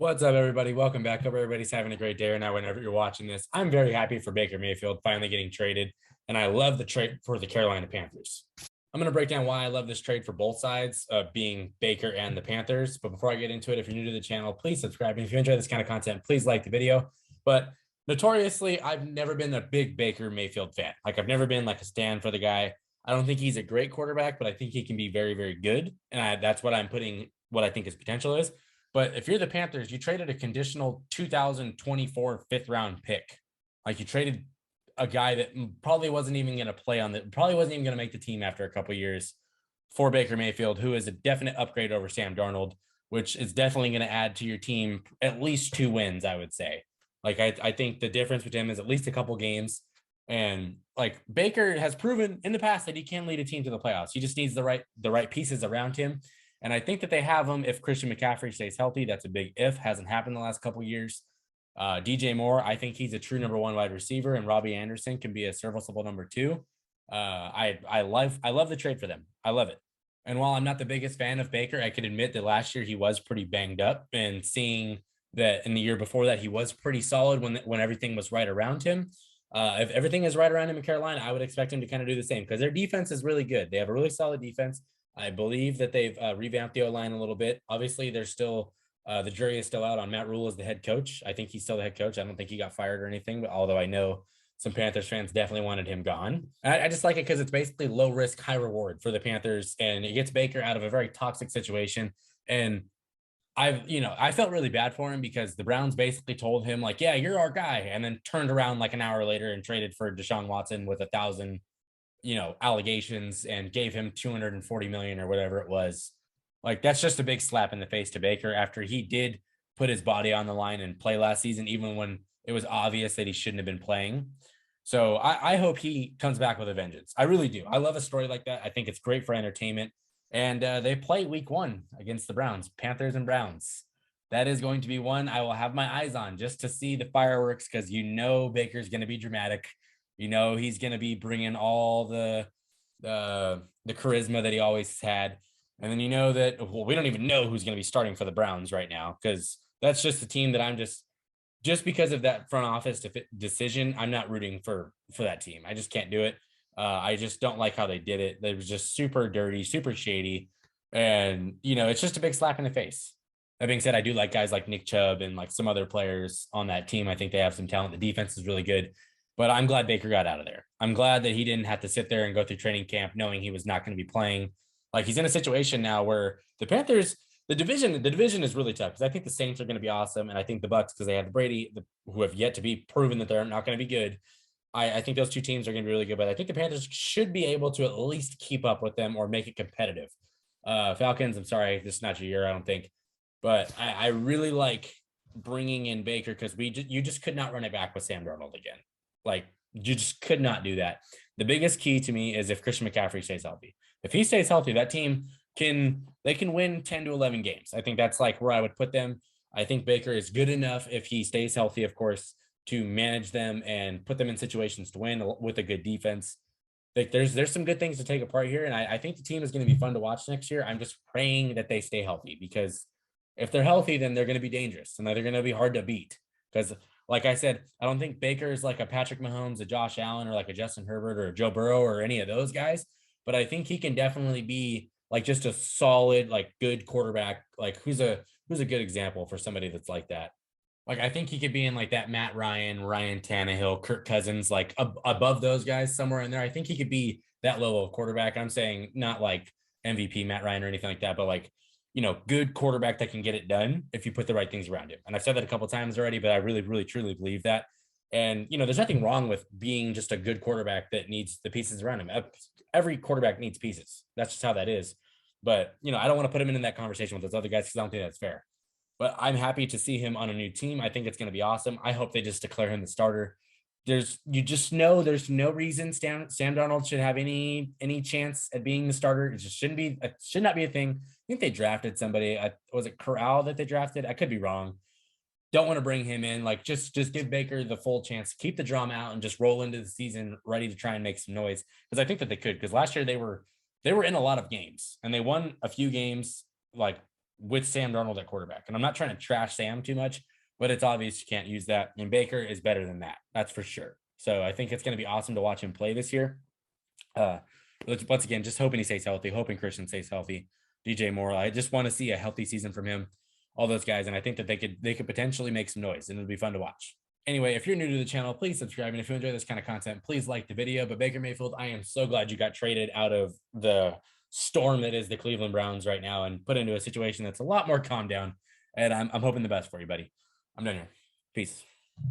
What's up, everybody? Welcome back. Hope everybody's having a great day or now whenever you're watching this. I'm very happy for Baker Mayfield finally getting traded, and I love the trade for the Carolina Panthers. I'm going to break down why I love this trade for both sides, being Baker and the Panthers. But before I get into it, if you're new to the channel, please subscribe. And if you enjoy this kind of content, please like the video. But notoriously, I've never been a big Baker Mayfield fan. I've never been like a stan for the guy. I don't think he's a great quarterback, but I think he can be very, very good. And that's what I'm putting what I think his potential is. But if you're the Panthers, you traded a conditional 2024 fifth round pick. Like you traded a guy that probably wasn't even going to play on the, probably wasn't even going to make the team after a couple years for Baker Mayfield, who is a definite upgrade over Sam Darnold, which is definitely going to add to your team at least 2 wins, I would say. I think the difference with him is at least a couple games. And like Baker has proven in the past that he can lead a team to the playoffs. He just needs the right pieces around him. And I think that they have him if Christian McCaffrey stays healthy. That's a big if. Hasn't happened the last couple of years. DJ Moore, I think he's a true number 1 wide receiver, and Robbie Anderson can be a serviceable number 2. I love the trade for them. I love it. And while I'm not the biggest fan of Baker, I can admit that last year he was pretty banged up, and seeing that in the year before that he was pretty solid when everything was right around him. If everything is right around him in Carolina, I would expect him to kind of do the same because their defense is really good. They have a really solid defense. I believe that they've revamped the O-line a little bit. Obviously, there's still the jury is still out on Matt Rule as the head coach. I think he's still the head coach. I don't think he got fired or anything, but although I know some Panthers fans definitely wanted him gone. I just like it because it's basically low risk, high reward for the Panthers, and it gets Baker out of a very toxic situation. And I felt really bad for him because the Browns basically told him like, yeah, you're our guy, and then turned around like an hour later and traded for Deshaun Watson with 1,000 allegations and gave him 240 million or whatever it was. Like that's just a big slap in the face to Baker after he did put his body on the line and play last season, even when it was obvious that he shouldn't have been playing. So I hope he comes back with a vengeance. I really do. I love a story like that. I think it's great for entertainment. And they play week 1 against the Browns, Panthers and Browns. That is going to be one I will have my eyes on just to see the fireworks because Baker's going to be dramatic. He's going to be bringing all the charisma that he always had. And then we don't even know who's going to be starting for the Browns right now because that's just a team that I'm just because of that front office decision, I'm not rooting for that team. I just can't do it. I just don't like how they did it. They was just super dirty, super shady. And, it's just a big slap in the face. That being said, I do like guys like Nick Chubb and like some other players on that team. I think they have some talent. The defense is really good. But I'm glad Baker got out of there. I'm glad that he didn't have to sit there and go through training camp knowing he was not going to be playing. Like he's in a situation now where the Panthers, the division is really tough because I think the Saints are going to be awesome. And I think the Bucks, because they have the Brady, who have yet to be proven that they're not going to be good. I think those 2 teams are going to be really good, but I think the Panthers should be able to at least keep up with them or make it competitive. Falcons, I'm sorry, this is not your year, I don't think. But I really like bringing in Baker because you just could not run it back with Sam Darnold again. Like you just could not do that. The biggest key to me is if Christian McCaffrey stays healthy. If he stays healthy, that team can win 10 to 11 games. I think that's like where I would put them. I think Baker is good enough if he stays healthy, of course, to manage them and put them in situations to win with a good defense. Like there's some good things to take apart here. And I think the team is going to be fun to watch next year. I'm just praying that they stay healthy because if they're healthy, then they're going to be dangerous and they're going to be hard to beat because like I said, I don't think Baker is like a Patrick Mahomes, a Josh Allen, or like a Justin Herbert or a Joe Burrow or any of those guys. But I think he can definitely be like just a solid, like good quarterback. Like who's a good example for somebody that's like that? Like I think he could be in like that Matt Ryan, Ryan Tannehill, Kirk Cousins, like above those guys somewhere in there. I think he could be that level of quarterback. I'm saying not like MVP Matt Ryan or anything like that, but like good quarterback that can get it done if you put the right things around him. And I've said that a couple of times already, but I really, really, truly believe that. And, there's nothing wrong with being just a good quarterback that needs the pieces around him. Every quarterback needs pieces. That's just how that is. But, I don't want to put him in that conversation with those other guys because I don't think that's fair. But I'm happy to see him on a new team. I think it's going to be awesome. I hope they just declare him the starter. There's no reason Sam Darnold should have any chance at being the starter. It just should not be a thing. I think they drafted somebody. Was it Corral that they drafted? I could be wrong. Don't want to bring him in. Like just give Baker the full chance, keep the drama out, and just roll into the season ready to try and make some noise. Because I think that they could. Because last year they were in a lot of games and they won a few games like with Sam Darnold at quarterback. And I'm not trying to trash Sam too much, but it's obvious you can't use that. And Baker is better than that. That's for sure. So I think it's going to be awesome to watch him play this year. Once again, just hoping he stays healthy, hoping Christian stays healthy. DJ Moore, I just want to see a healthy season from him, all those guys, and I think that they could potentially make some noise, and it'll be fun to watch. Anyway, if you're new to the channel, please subscribe, and if you enjoy this kind of content, please like the video. But Baker Mayfield, I am so glad you got traded out of the storm that is the Cleveland Browns right now and put into a situation that's a lot more calm down. And I'm hoping the best for you, buddy. I'm done here. Peace.